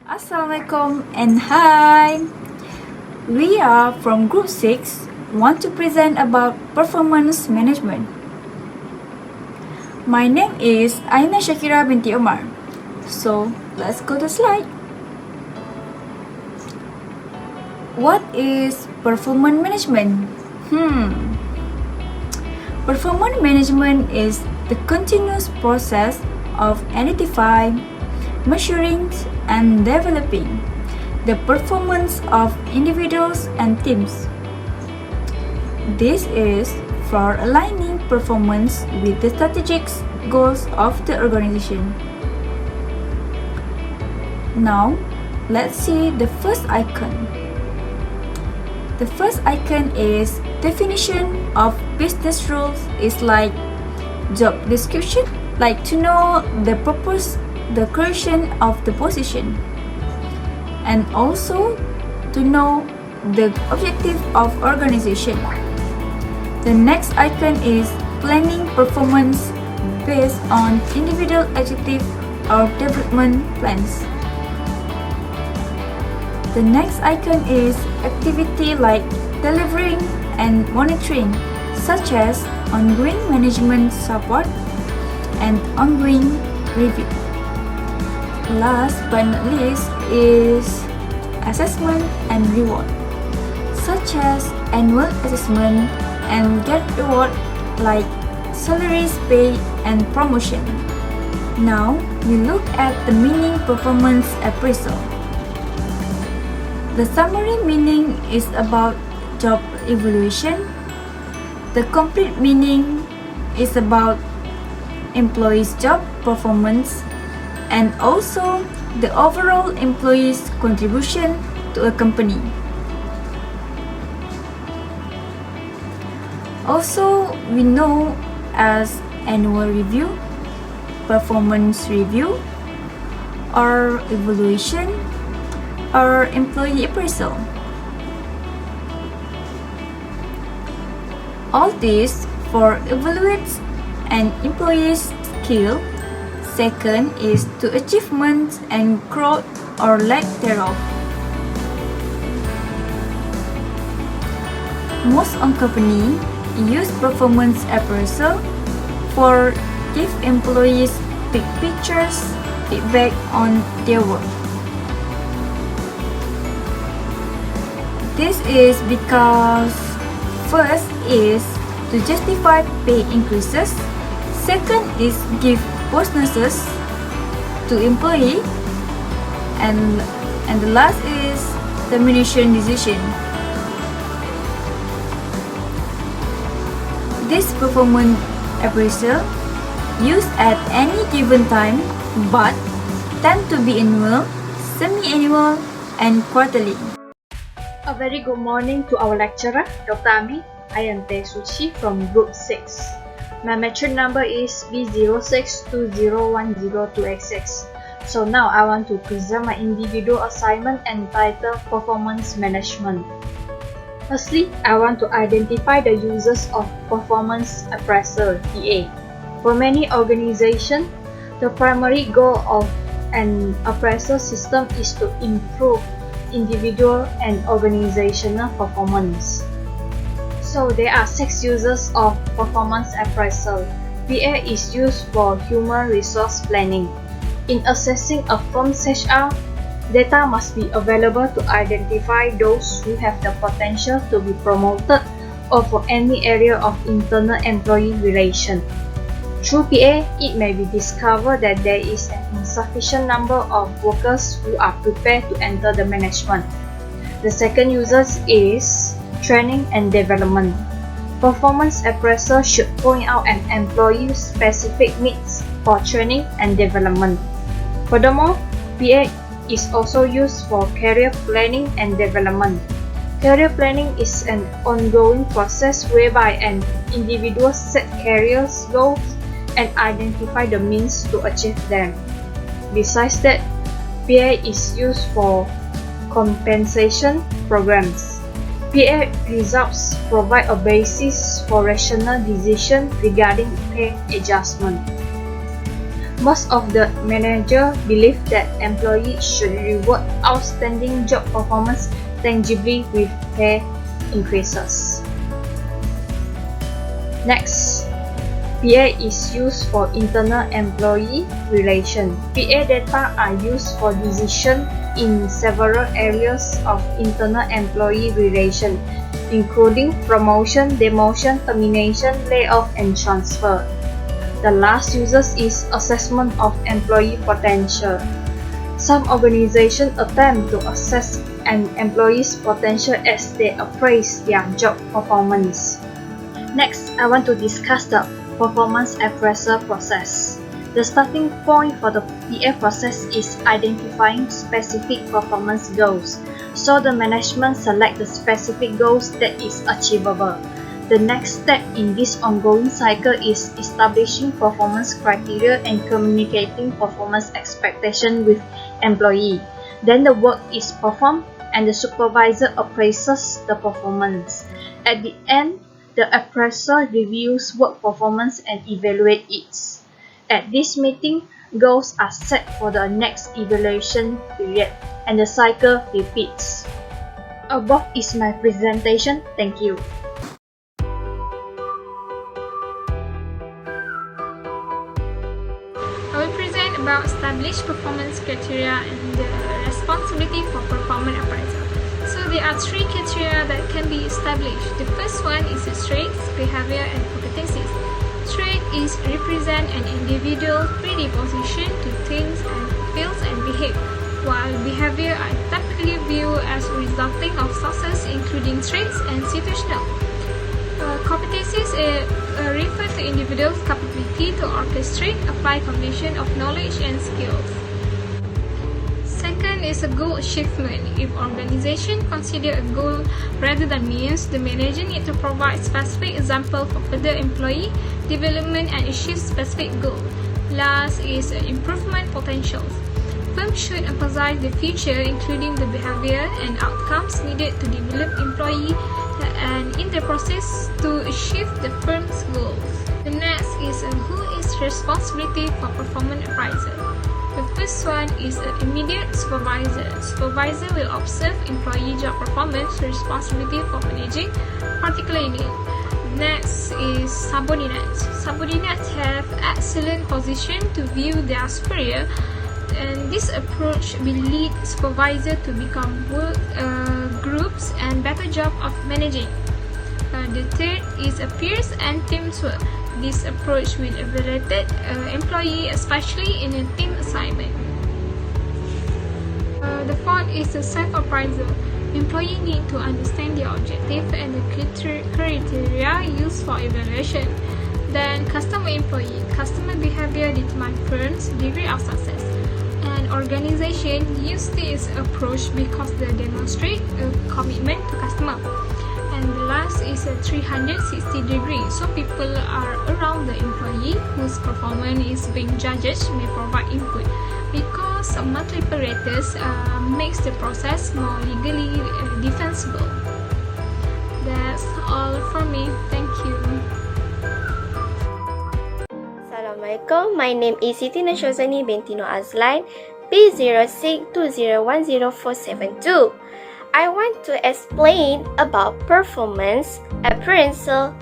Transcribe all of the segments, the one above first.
Assalamualaikum and hi! We are from Group 6, want to present about performance management. My name is SYAKIRAH binti OMAR. So, let's go to slide. What is performance management? Performance management is the continuous process of identifying, measuring, and developing the performance of individuals and teams. This is for aligning performance with the strategic goals of the organization. Now, let's see the first icon. The first icon is definition of business rules is like job description, like to know the purpose, the creation of the position, and also to know the objective of organization. The next icon is planning performance based on individual objective or development plans. The next icon is activity like delivering and monitoring, such as ongoing management support and ongoing review. Last but not least is assessment and reward, such as annual assessment and get reward like salaries, pay, and promotion. Now we look at the meaning performance appraisal. The summary meaning is about job evaluation. The complete meaning is about employees' job performance and also the overall employees' contribution to a company. Also, we know as annual review, performance review, or evaluation, or employee appraisal. All this for evaluates an employee's skill. Second is to achievements and growth or lack thereof. Most companies use performance appraisal for give employees big pictures feedback on their work. This is because first is to justify pay increases, second is give bonuses to employee, and the last is termination decision. This performance appraisal used at any given time but tend to be annual, semi-annual, and quarterly. A very good morning to our lecturer, Dr. Ami. I am Teh Suci from Group 6. My matric number is B06201026. So now I want to present my individual assignment entitled Performance Management. Firstly, I want to identify the uses of Performance Appraisal (PA). For many organizations, the primary goal of an appraisal system is to improve individual and organizational performance. So there are 6 uses of performance appraisal. PA is used for human resource planning. In assessing a firm's HR, data must be available to identify those who have the potential to be promoted or for any area of internal employee relation. Through PA, it may be discovered that there is an insufficient number of workers who are prepared to enter the management. The second use is training and development. Performance appraisal should point out an employee's specific needs for training and development. Furthermore, PA is also used for career planning and development. Career planning is an ongoing process whereby an individual set career goals and identify the means to achieve them. Besides that, PA is used for compensation programs. PA results provide a basis for rational decision regarding pay adjustment. Most of the manager believe that employees should reward outstanding job performance tangibly with pay increases. Next, PA is used for internal employee relation. PA data are used for decision in several areas of internal employee relation, including promotion, demotion, termination, layoff, and transfer. The last uses is assessment of employee potential. Some organizations attempt to assess an employee's potential as they appraise their job performance. Next, I want to discuss the performance appraisal process. The starting point for the PA process is identifying specific performance goals, so the management select the specific goals that is achievable. The next step in this ongoing cycle is establishing performance criteria and communicating performance expectation with employee. Then the work is performed and the supervisor appraises the performance. At the end, the appraiser reviews work performance and evaluates it. At this meeting, goals are set for the next evaluation period and the cycle repeats. Above is my presentation. Thank you. I will present about established performance criteria and the responsibility for performance appraisal. So there are three criteria that can be established. The first one is the traits, behavior, and competencies. Trait is represent an individual predisposition to things and feels and behave, while behavior are typically viewed as resulting of sources including traits and situational. Competencies refer to individuals' capability to orchestrate, apply combination of knowledge and skills. Second is a goal achievement. If organization consider a goal rather than means, the manager need to provide specific example for further employee development and achieve specific goal. Last is improvement potentials. Firms should emphasize the future, including the behavior and outcomes needed to develop employee and in the process to achieve the firm's goals. The next is who is responsibility for performance appraisal. The first one is an immediate supervisor. Supervisor will observe employee job performance responsibility for managing particular unit. Next is subordinates. Subordinates have excellent position to view their superior, and this approach will lead supervisor to become work groups and better job of managing. The third is peers and teamwork. This approach will evaluate employee, especially in a team assignment. The fourth is the self-appraisal. Employee need to understand their objective and the criteria used for evaluation. Then customer employee. Customer behavior determines firm's degree of success. An organization use this approach because they demonstrate a commitment to customer. And the last is a 360 degree. So people are around the employee whose performance is being judged may provide input, because multiple raters makes the process more legally defensible. That's all for me. Thank you. Assalamualaikum. My name is SYAKIRAH binti AZLAN, P0620100472. I want to explain about performance appraisal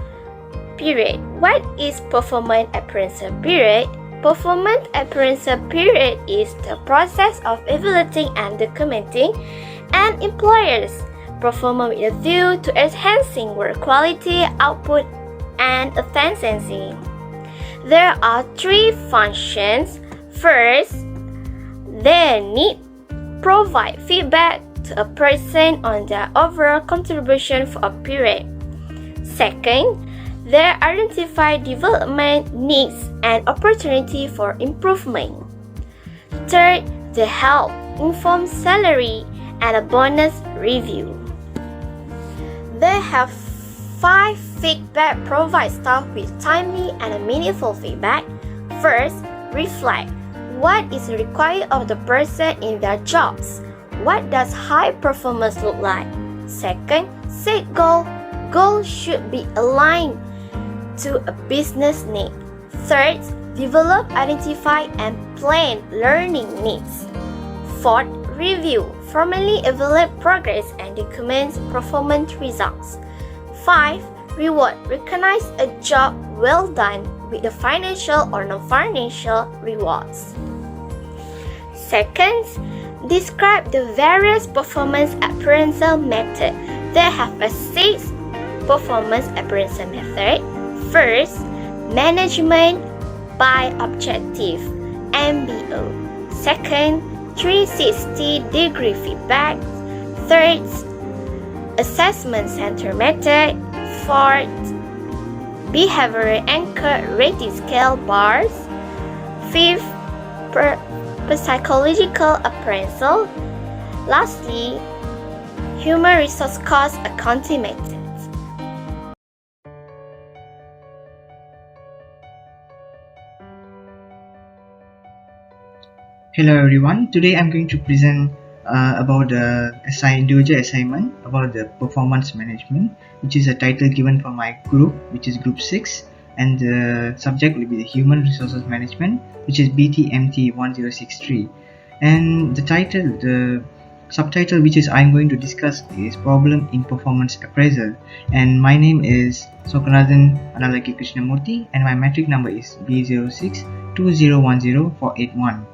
period. What is performance appraisal period? Performance appraisal period is the process of evaluating and documenting an employer's performance with a view to enhancing work quality, output, and efficiency. There are three functions. First, they need provide feedback to a person on their overall contribution for a period. Second, they identify development needs and opportunity for improvement. Third, they help inform salary and a bonus review. They have 5 feedback provide staff with timely and meaningful feedback. First, reflect. What is required of the person in their jobs? What does high performance look like? Second, set goal. Goals should be aligned to a business need. Third, Develop, identify, and plan learning needs. 4th, review. Formally evaluate progress and document performance results. 5. Reward. Recognize a job well done with the financial or non-financial rewards. Second, describe the various performance appraisal methods. There have 6 performance appraisal methods. First, management by objective, MBO. Second, 360-degree feedback. Third, assessment center method. 4th, behavior anchored rating scale bars. 5th, psychological appraisal. Lastly, human resource cost accounting method. Hello everyone, today I'm going to present about the individual assignment about the performance management, which is a title given for my group, which is group 6, and the subject will be the human resources management, which is Btmt 1063. And the subtitle which is I'm going to discuss is problem in performance appraisal, and my name is Sockanathan KRISHNA, and my metric number is B06 2010 481.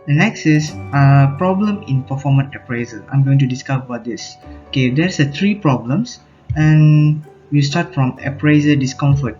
The next is problem in performance appraisal. I'm going to discuss about this. Okay, there's 3 problems, and we start from appraiser discomfort.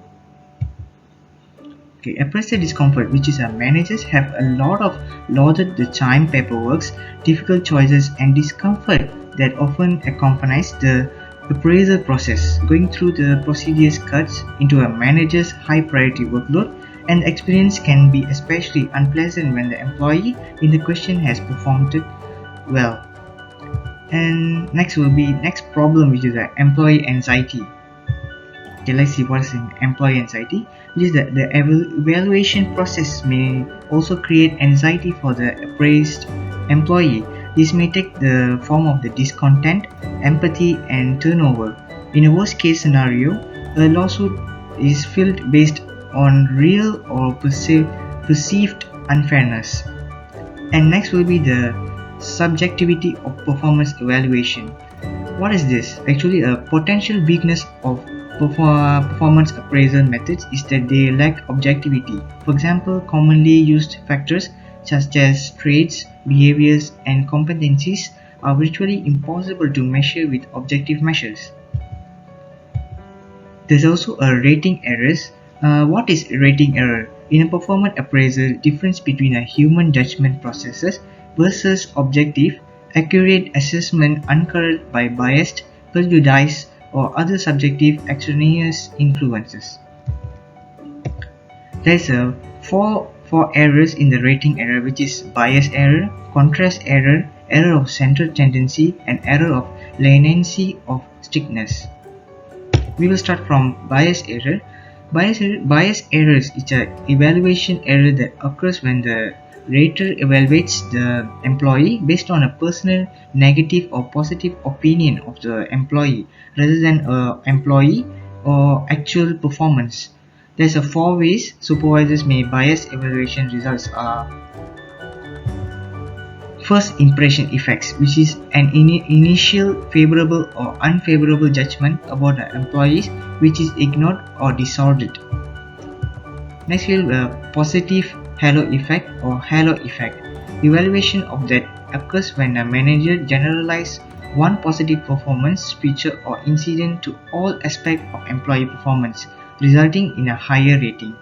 Okay, appraiser discomfort, which is managers have a lot of loaded the time paperwork, difficult choices, and discomfort that often accompanies the appraisal process. Going through the procedures cuts into a manager's high priority workload, and experience can be especially unpleasant when the employee in the question has performed well. And next problem, which is employee anxiety. Okay, let's see what is employee anxiety, which is that the evaluation process may also create anxiety for the appraised employee. This may take the form of the discontent, empathy, and turnover. In a worst case scenario, a lawsuit is filed based on real or perceived unfairness. And next will be the subjectivity of performance evaluation. What is this? Actually, a potential weakness of performance appraisal methods is that they lack objectivity. For example, commonly used factors such as traits, behaviors, and competencies are virtually impossible to measure with objective measures. There's also a rating errors. What is rating error? In a performance appraisal, difference between a human judgment processes versus objective, accurate assessment uncovered by biased, prejudice, or other subjective extraneous influences. There's a four errors in the rating error, which is bias error, contrast error, error of central tendency, and error of leniency of strictness. We will start from bias error. Bias errors is an evaluation error that occurs when the rater evaluates the employee based on a personal negative or positive opinion of the employee rather than employee or actual performance. There's 4 ways supervisors may bias evaluation results are: first impression effects, which is an initial favorable or unfavorable judgment about the employees which is ignored or distorted. Next will be positive halo effect or halo effect. Evaluation of that occurs when a manager generalizes one positive performance feature or incident to all aspects of employee performance, resulting in a higher rating.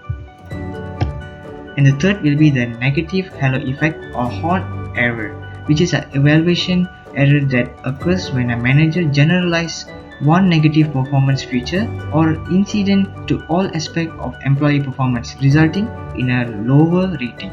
And the third will be the negative halo effect or horn error, which is an evaluation error that occurs when a manager generalizes one negative performance feature or incident to all aspects of employee performance, resulting in a lower rating.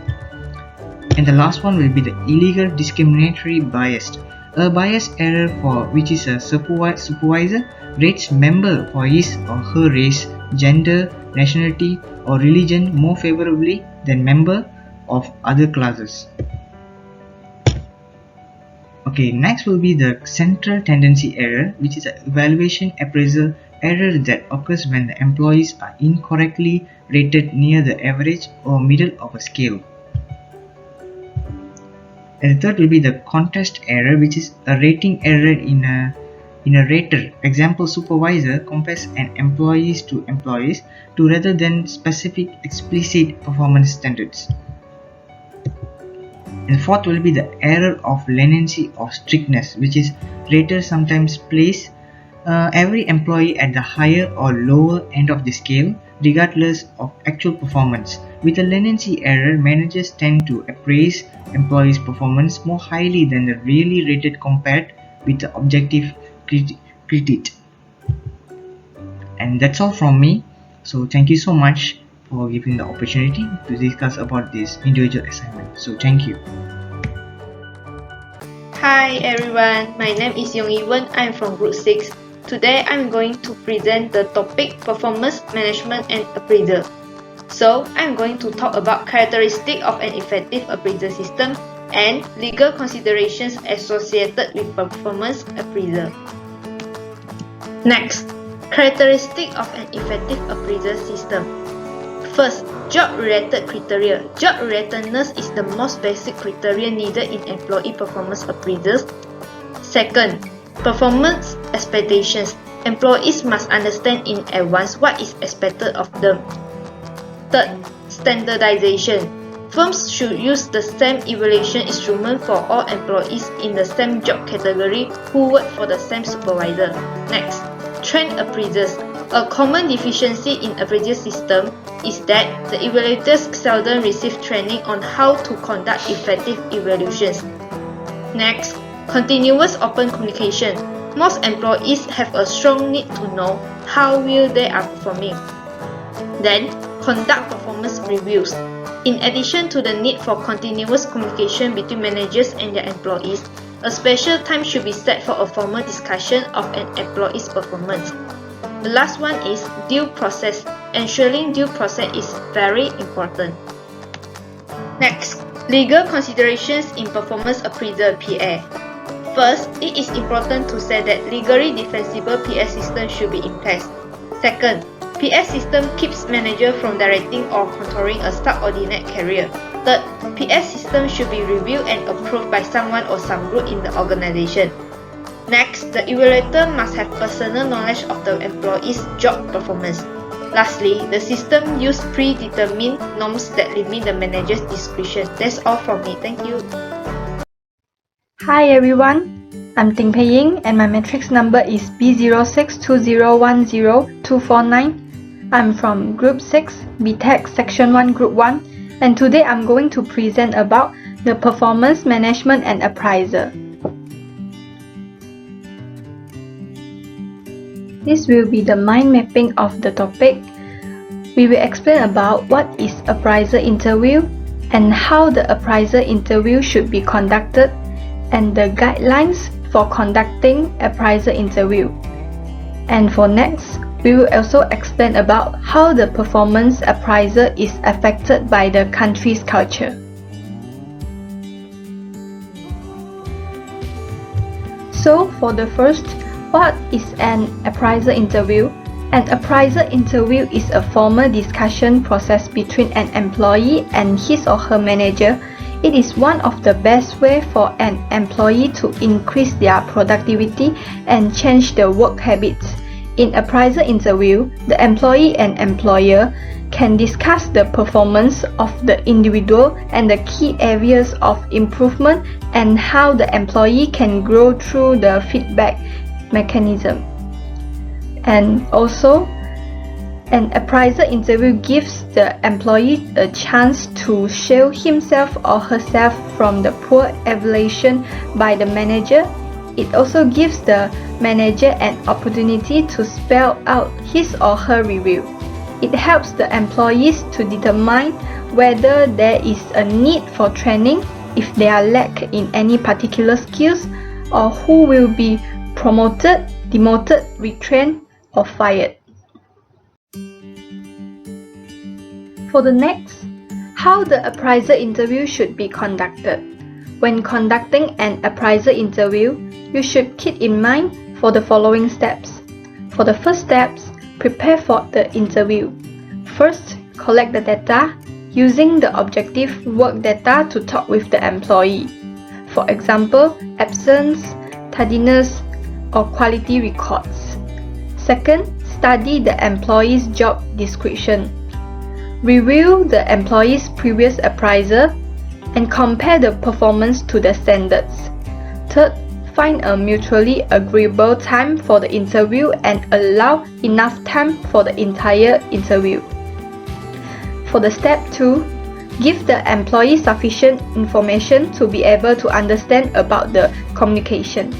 And the last one will be the illegal discriminatory bias. A bias error for which is a supervisor rates member for his or her race, gender, nationality, or religion more favorably than member of other classes. Okay, next will be the central tendency error, which is an evaluation appraisal error that occurs when the employees are incorrectly rated near the average or middle of a scale. And the third will be the contrast error, which is a rating error in a rater. Example, supervisor compares an employees to rather than specific explicit performance standards. And fourth will be the error of leniency or strictness, which is raters sometimes place every employee at the higher or lower end of the scale regardless of actual performance. With a leniency error, managers tend to appraise employees' performance more highly than the really rated compared with the objective critique. And that's all from me. So thank you so much for giving the opportunity to discuss about this individual assignment. So thank you. Hi everyone, my name is Yong. I'm from Group 6. Today I'm going to present the topic Performance Management and Appraisal. So I'm going to talk about characteristics of an effective appraisal system and legal considerations associated with performance appraisal. Next, characteristics of an effective appraisal system. First, job-related criteria. Job-relatedness is the most basic criteria needed in employee performance appraisals. Second, performance expectations. Employees must understand in advance what is expected of them. Third, standardization. Firms should use the same evaluation instrument for all employees in the same job category who work for the same supervisor. Next, trained appraisers. A common deficiency in appraisal system is that the evaluators seldom receive training on how to conduct effective evaluations. Next, continuous open communication. Most employees have a strong need to know how well they are performing. Then, conduct performance reviews. In addition to the need for continuous communication between managers and their employees, a special time should be set for a formal discussion of an employee's performance. The last one is due process. Ensuring due process is very important. Next, legal considerations in performance appraisal (PA). First, it is important to say that legally defensible PA system should be in place. Second, PA system keeps manager from directing or controlling a subordinate career. Third, PA system should be reviewed and approved by someone or some group in the organization. Next, the evaluator must have personal knowledge of the employee's job performance. Lastly, the system use predetermined norms that limit the manager's discretion. That's all from me. Thank you. Hi everyone, I'm Ting Pei Ying and my matrix number is B0620102449. I'm from Group 6, BTech Section 1 Group 1, and today I'm going to present about the performance management and appraisal. This will be the mind mapping of the topic. We will explain about what is appraisal interview and how the appraisal interview should be conducted and the guidelines for conducting appraisal interview. And for next, we will also explain about how the performance appraisal is affected by the country's culture. So for the first, what is an appraisal interview? An appraisal interview is a formal discussion process between an employee and his or her manager. It is one of the best ways for an employee to increase their productivity and change their work habits. In appraisal interview, the employee and employer can discuss the performance of the individual and the key areas of improvement and how the employee can grow through the feedback mechanism. And also, an appraisal interview gives the employee a chance to shield himself or herself from the poor evaluation by the manager. It also gives the manager an opportunity to spell out his or her review. It helps the employees to determine whether there is a need for training, if they are lack in any particular skills, or who will be promoted, demoted, retrained, or fired. For the next, how the appraisal interview should be conducted. When conducting an appraisal interview, you should keep in mind for the following steps. For the first steps, prepare for the interview. First, collect the data using the objective work data to talk with the employee. For example, absence, tardiness, or quality records. Second, study the employee's job description. Review the employee's previous appraisal and compare the performance to the standards. Third, find a mutually agreeable time for the interview and allow enough time for the entire interview. For the step 2, give the employee sufficient information to be able to understand about the communication.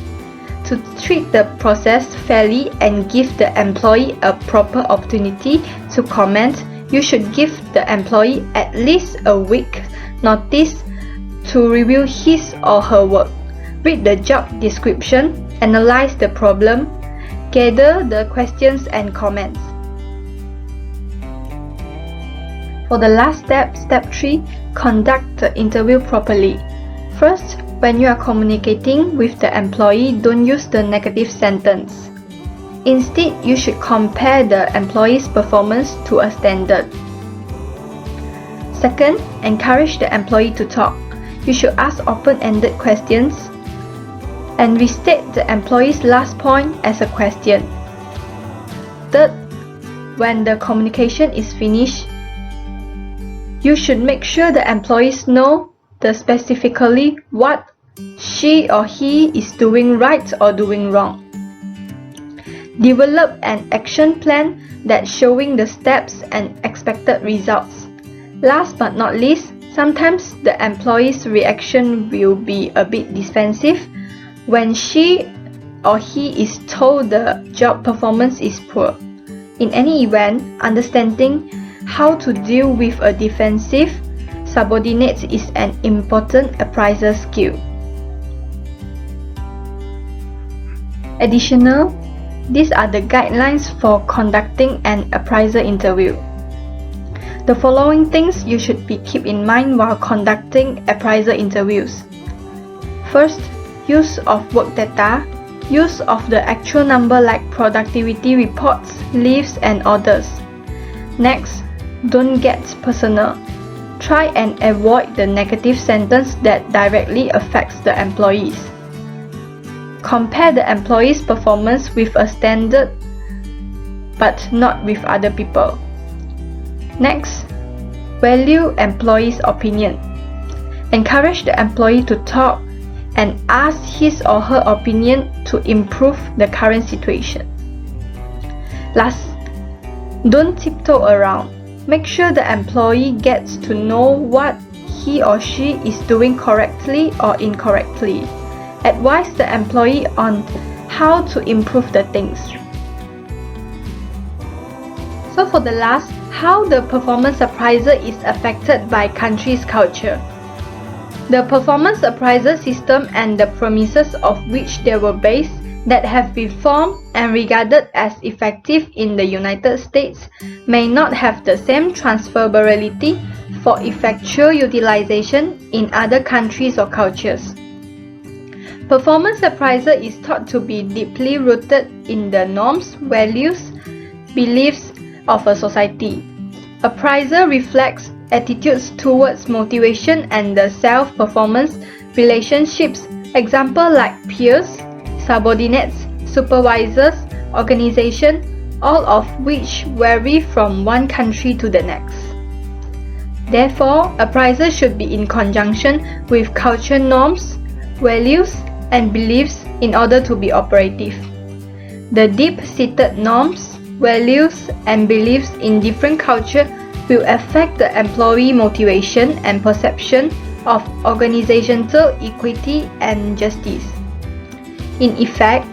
To treat the process fairly and give the employee a proper opportunity to comment, you should give the employee at least a week's notice to review his or her work. Read the job description, analyze the problem, gather the questions and comments. For the last step, step 3, conduct the interview properly. First, when you are communicating with the employee, don't use the negative sentence. Instead, you should compare the employee's performance to a standard. Second, encourage the employee to talk. You should ask open-ended questions and restate the employee's last point as a question. Third, when the communication is finished, you should make sure the employees know specifically what she or he is doing right or doing wrong. Develop an action plan that's showing the steps and expected results. Last but not least, sometimes the employee's reaction will be a bit defensive when she or he is told the job performance is poor. In any event, understanding how to deal with a defensive subordinate is an important appraisal skill. Additional, these are the guidelines for conducting an appraisal interview. The following things you should keep in mind while conducting appraisal interviews. First, use of work data, use of the actual number like productivity reports, leaves and orders. Next, don't get personal. Try and avoid the negative sentence that directly affects the employees. Compare the employee's performance with a standard but not with other people. Next, value employee's opinion. Encourage the employee to talk and ask his or her opinion to improve the current situation. Last, don't tiptoe around. Make sure the employee gets to know what he or she is doing correctly or incorrectly. Advise the employee on how to improve the things. So for the last, how the performance appraisal is affected by country's culture. The performance appraisal system and the premises of which they were based that have been formed and regarded as effective in the United States may not have the same transferability for effectual utilization in other countries or cultures. Performance appraisal is thought to be deeply rooted in the norms, values, beliefs of a society. Appraisal reflects attitudes towards motivation and the self-performance relationships, example like peers, subordinates, supervisors, organization, all of which vary from one country to the next. Therefore, appraisal should be in conjunction with cultural norms, values, and beliefs in order to be operative. The deep-seated norms, values, and beliefs in different cultures will affect the employee motivation and perception of organizational equity and justice. In effect,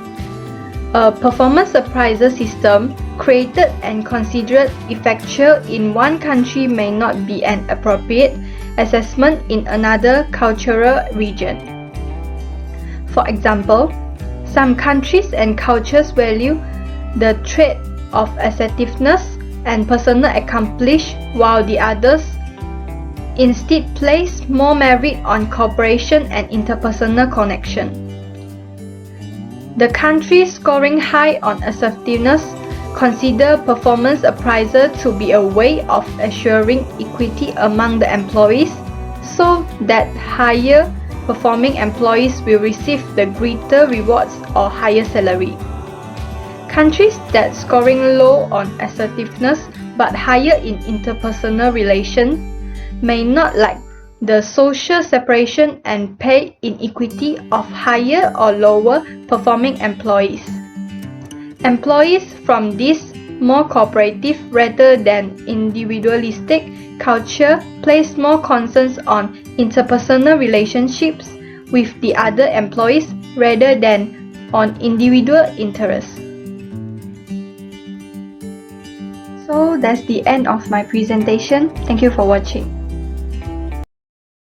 a performance appraisal system created and considered effectual in one country may not be an appropriate assessment in another cultural region. For example, some countries and cultures value the trait of assertiveness and personal accomplishment, while the others instead place more merit on cooperation and interpersonal connection. The countries scoring high on assertiveness consider performance appraisal to be a way of assuring equity among the employees so that higher performing employees will receive the greater rewards or higher salary. Countries that scoring low on assertiveness but higher in interpersonal relations may not like the social separation and pay inequity of higher or lower performing employees. Employees from this more cooperative rather than individualistic culture place more concerns on interpersonal relationships with the other employees rather than on individual interests. So that's the end of my presentation. Thank you for watching.